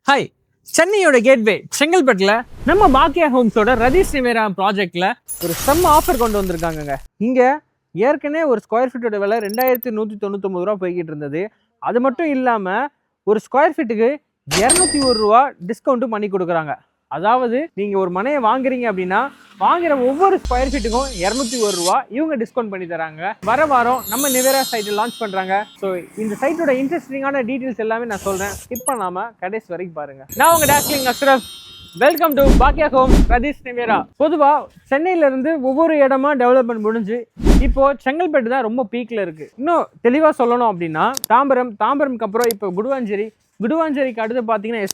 Hi, சென்னையோட gateway செங்கல்பட்டுல நம்ம பாக்கியா ஹோம்ஸோட ரதீஷ் நிவேரா ப்ராஜெக்ட்ல ஒரு செம்ம ஆஃபர் கொண்டு வந்திருக்காங்க. இங்க ஏற்கனவே ஒரு ஸ்கொயர் ஃபீட்டோட விலை 2199 ரூபா போய்கிட்டு இருந்தது. அது மட்டும் இல்லாம ஒரு ஸ்கொயர் ஃபீட்டுக்கு 201 ரூபா டிஸ்கவுண்ட்டும் பண்ணி கொடுக்குறாங்க. அதாவது நீங்க ஒரு மனையை வாங்குறீங்க அப்படின்னா வாங்குற ஒவ்வொரு ஸ்கொயர் ஃபீட்டுக்கும் 201 ரூபா இவங்க டிஸ்கவுண்ட் பண்ணி தராங்க. வர வாரம் நம்ம நிவேரா சைட்டை லான்ச் பண்றாங்க. ஸோ இந்த சைட்டோட இன்ட்ரெஸ்டிங்கான டீட்டெயில்ஸ் எல்லாமே நான் சொல்றேன். இப்போ நாம கடைசி வரைக்கும் பாருங்க. நான் உங்க டாஸ்லிங் அஷ்ரஃப். வெல்கம் டு பாக்கியா ஹோம் ரதீஷ் நிவேரா. பொதுவா சென்னையில இருந்து ஒவ்வொரு இடமா டெவலப்மெண்ட் முடிஞ்சு இப்போ செங்கல்பட்டு தான் ரொம்ப பீக்ல இருக்கு. இன்னும் தெளிவா சொல்லணும் அப்படின்னா தாம்பரம்க்கு அப்புறம் இப்போ குடுவாஞ்சேரிக்கு அடுத்து பார்த்தீங்கன்னா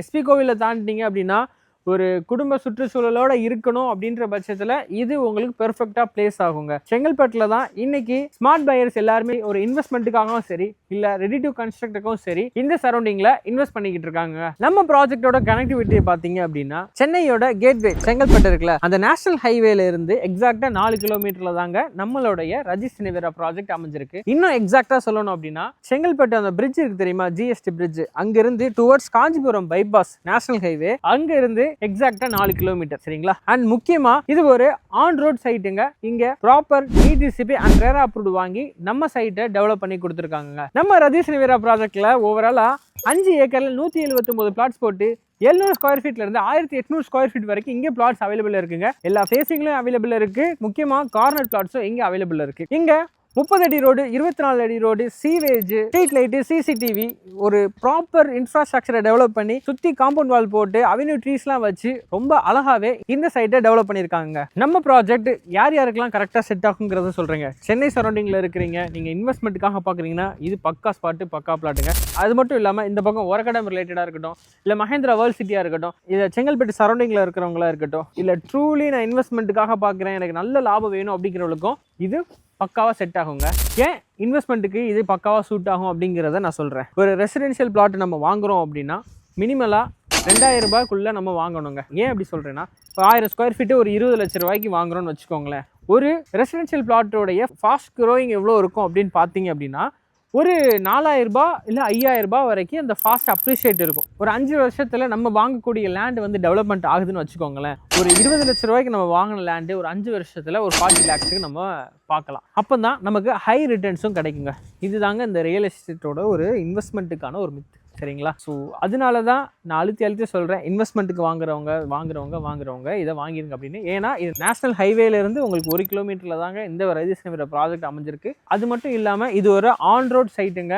எஸ்பி கோவிலில் தாண்டிட்டீங்க அப்படின்னா ஒரு குடும்ப சுற்றுச்சூழலோட இருக்கணும் அப்படின்ற பட்சத்தில் இது உங்களுக்கு பெர்ஃபெக்டாக பிளேஸ் ஆகுங்க. செங்கல்பட்டில் தான் இன்னைக்கு ஸ்மார்ட் பையர்ஸ் எல்லாருமே ஒரு இன்வெஸ்ட்மெண்ட்டுக்காகவும் சரி இல்லை ரெடி டு கன்ஸ்ட்ரக்டுக்கும் சரி இந்த சரௌண்டிங்கில் இன்வெஸ்ட் பண்ணிக்கிட்டு இருக்காங்க. நம்ம ப்ராஜெக்டோட கனெக்டிவிட்டியை பார்த்தீங்க அப்படின்னா சென்னையோட கேட்வே செங்கல்பட்டு இருக்குல்ல, அந்த நேஷனல் ஹைவேல இருந்து எக்ஸாக்டா 4 கிலோமீட்டர்ல தாங்க நம்மளுடைய ரதீஷ் நிவேரா ப்ராஜெக்ட் அமைஞ்சிருக்கு. இன்னும் எக்ஸாக்டா சொல்லணும் அப்படின்னா செங்கல்பட்டு அந்த பிரிட்ஜ் இருக்கு தெரியுமா, ஜிஎஸ்டி பிரிட்ஜ், அங்கிருந்து towards Kanchipuram bypass national highway, அங்க இருந்து எக்ஸாக்டா 4 கிலோமீட்டர். சரிங்களா? அண்ட் முக்கியமா இது ஒரு ஆன் ரோட் சைட்டுங்க. இங்க proper DTCP and RERA approved வாங்கி நம்ம சைட்டை டெவலப் பண்ணி கொடுத்துருக்காங்க. நம்ம ரதீஷ் நிவேரா ப்ராஜெக்ட்ல ஓவராலா 5 ஏக்கர்ல 179 பிளாட்ஸ் போட்டு 700 ஸ்கொயர் ஃபீட்ல இருந்து 1800 ஸ்கொயர் ஃபீட் வரைக்கும் இங்கே பிளாட்ஸ் அவைலபிள் இருக்குங்க. எல்லா ஃபேசிங்லயும் அவைலபிள் இருக்கு. முக்கியமா கார்னர் பிளாட்ஸும் இங்க அவைலபிள் இருக்கு. இங்க 30 அடி ரோடு, 24 அடி road, sewage, street light, CCTV, ஒரு ப்ராப்பர் இன்ஃப்ராஸ்ட்ரக்சரை டெவலப் பண்ணி சுற்றி காம்பவுண்ட் வால் போட்டு அவென்யூ ட்ரீஸ்லாம் வச்சு ரொம்ப அழகாவே இந்த சைட்டை டெவலப் பண்ணியிருக்காங்க. நம்ம ப்ராஜெக்ட் யார் யாருக்கெல்லாம் கரெக்டாக செட் ஆகுங்கிறத சொல்கிறேங்க. சென்னை சரௌண்டிங்கில் இருக்கிறீங்க, நீங்கள் இன்வெஸ்ட்மெண்ட்டுக்காக பார்க்குறீங்கன்னா இது பக்கா ஸ்பாட்டு, பக்கா பிளாட்டுங்க. அது மட்டும் இல்லாமல் இந்த பக்கம் ஒரகடம் ரிலேட்டடாக இருக்கட்டும், இல்லை மஹேந்திரா வேர்ல்ட் சிட்டியாக இருக்கட்டும், இல்லை செங்கல்பட்டு சரௌண்டிங்கில் இருக்கிறவங்களா இருக்கட்டும், இல்லை ட்ரூலி நான் இன்வெஸ்ட்மெண்ட்டுக்காக பார்க்குறேன், எனக்கு நல்ல லாபம் வேணும் அப்படிங்கிறவங்களுக்கும் இது பக்காவாக செட் ஆகுங்க. ஏன் இன்வெஸ்ட்மெண்ட்டுக்கு இது பக்காவாக சூட் ஆகும் அப்படிங்கிறத நான் சொல்கிறேன். ஒரு ரெசிடென்ஷியல் பிளாட் நம்ம வாங்குகிறோம் அப்படின்னா மினிமலாக 2000 ரூபாய்க்குள்ளே நம்ம வாங்கணுங்க. ஏன் அப்படி சொல்கிறேன்னா, இப்போ 1000 ஸ்கொயர் ஃபீட்டு ஒரு 20 லட்ச ரூபாய்க்கு வாங்குறோன்னு வச்சுக்கோங்களேன். ஒரு ரெசிடென்ஷியல் பிளாட்டோடைய ஃபாஸ்ட் க்ரோயிங் எவ்வளோ இருக்கும் அப்படின்னு பார்த்தீங்க அப்படின்னா ஒரு 4000 ரூபாய் இல்லை 5000 ரூபாய் வரைக்கும் அந்த ஃபாஸ்ட் அப்ரிஷியேட் இருக்கும். ஒரு 5 வருஷத்தில் நம்ம வாங்கக்கூடிய லேண்ட் வந்து டெவலப்மெண்ட் ஆகுதுன்னு வச்சுக்கோங்களேன். ஒரு 20 லட்ச ரூபாய்க்கு நம்ம வாங்கின லேண்டு ஒரு 5 வருஷத்தில் ஒரு 40 லேக்ஸுக்கு நம்ம பார்க்கலாம். அப்போ தான் நமக்கு ஹை ரிட்டர்ன்ஸும் கிடைக்குங்க. இதுதாங்க இந்த ரியல் எஸ்டேட்டோட ஒரு இன்வெஸ்ட்மெண்ட்டுக்கான ஒரு மித்து. சரிங்களா? ஸோ அதனால தான் நான் அழுத்தி சொல்கிறேன், இன்வெஸ்ட்மெண்ட்டுக்கு வாங்குறவங்க இதை வாங்கிருங்க அப்படின்னு. ஏன்னா இது நேஷனல் ஹைவேலேருந்து உங்களுக்கு 1 கிலோமீட்டரில் தாங்க இந்த ரதீஷ் நிவேரா ப்ராஜெக்ட் அமைஞ்சிருக்கு. அது மட்டும் இல்லாமல் இது ஒரு ஆன் ரோட் சைட்டுங்க.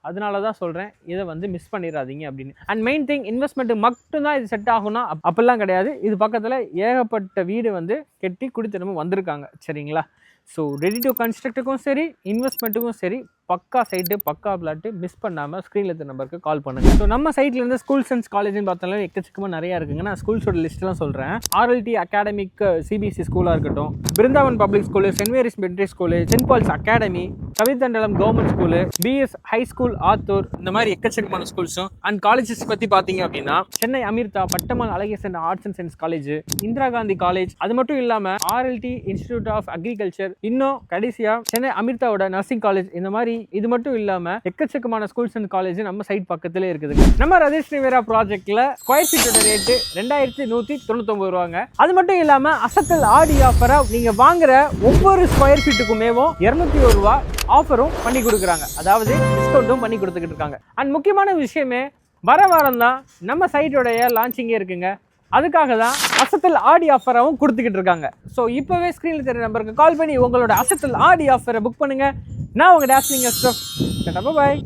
அதனால தான் சொல்கிறேன், இதை வந்து மிஸ் பண்ணிடாதீங்க அப்படின்னு. அண்ட் மெயின் திங், இன்வெஸ்ட்மெண்ட்டு மட்டும்தான் இது செட் ஆகும்னா அப்படிலாம் கிடையாது. இது பக்கத்தில் ஏகப்பட்ட வீடு வந்து கெட்டி குடித்தனமும் வந்திருக்காங்க. சரிங்களா? ஸோ ரெடி டு கன்ஸ்ட்ரக்டுக்கும் சரி இன்வெஸ்ட்மெண்ட்டுக்கும் சரி பக்கா சைட்டு, பக்கா பிளாட்டு, மிஸ் பண்ணாமல் ஸ்க்ரீனில் இருக்க நம்பருக்கு கால் பண்ணுங்கள். ஸோ நம்ம சைட்லேருந்து ஸ்கூல்ஸ் அண்ட் காலேஜ்னு பார்த்தாலும் எக்கச்சக்கமாக நிறையா இருக்குங்க. நான் ஸ்கூல்ஸோட லிஸ்ட்லாம் சொல்கிறேன். ஆர்எல்டி அகாடமிக் சிபிஎஸ்சி ஸ்கூலாக இருக்கட்டும், Brindavan public school, saint Mary's matric school, saint Paul's academy, Kavithandalam government school, PS high school Attur, இந்த மாதிரி எக்கச்சக்கமான ஸ்கூல்ஸும் அண்ட் காலேஜஸ் பற்றி பார்த்தீங்க அப்படின்னா Chennai Amrita, Pattammal Alagesan arts and science college, Indira Gandhi college, அது மட்டும் இல்லாமல் ஆர்எல்டி இன்ஸ்டிடியூட் ஆஃப் அக்ரிகல்ச்சர், இன்னும் கடைசியாக சென்னை அமிர்தாவோட நர்சிங் காலேஜ், இந்த மாதிரி இது மட்டும் இல்லாம எக்கச்சக்கமான ஸ்கூல்ஸ் அண்ட் காலேஜ் நம்ம சைட் பக்கத்திலே இருக்குது. நம்ம ரதீஷ் நிவேரா ப்ராஜெக்ட்ல ஸ்கொயர் ஃபீட்டோட ரேட்டு 2199 ரூபாங்க. அது மட்டும் இல்லாம அசத்தல் ஆடி ஆஃபரா நீங்க வாங்குற ஒவ்வொரு ஸ்கொயர் ஃபீட்டுக்குமேவும் 201 ரூபாய் ஆஃபரும் பண்ணி கொடுக்குறாங்க. அதாவது டிஸ்கவுண்ட்டும் பண்ணி கொடுத்துக்கிட்டு இருக்காங்க. அண்ட் முக்கியமான விஷயமே, வர வாரம் தான் நம்ம சைட்டோடைய லான்ச்சிங்கே இருக்குங்க. அதுக்காக தான் அசத்தல் ஆடி ஆஃபராகவும் கொடுத்துக்கிட்டு இருக்காங்க. ஸோ இப்போவே ஸ்க்ரீனில் தெரியுற நம்பருக்கு கால் பண்ணி உங்களோட அசத்தல் ஆடி ஆஃபரை புக் பண்ணுங்க. நான் உங்கள் டாஸ்லிங் அஷ்ரஃப். பாய்.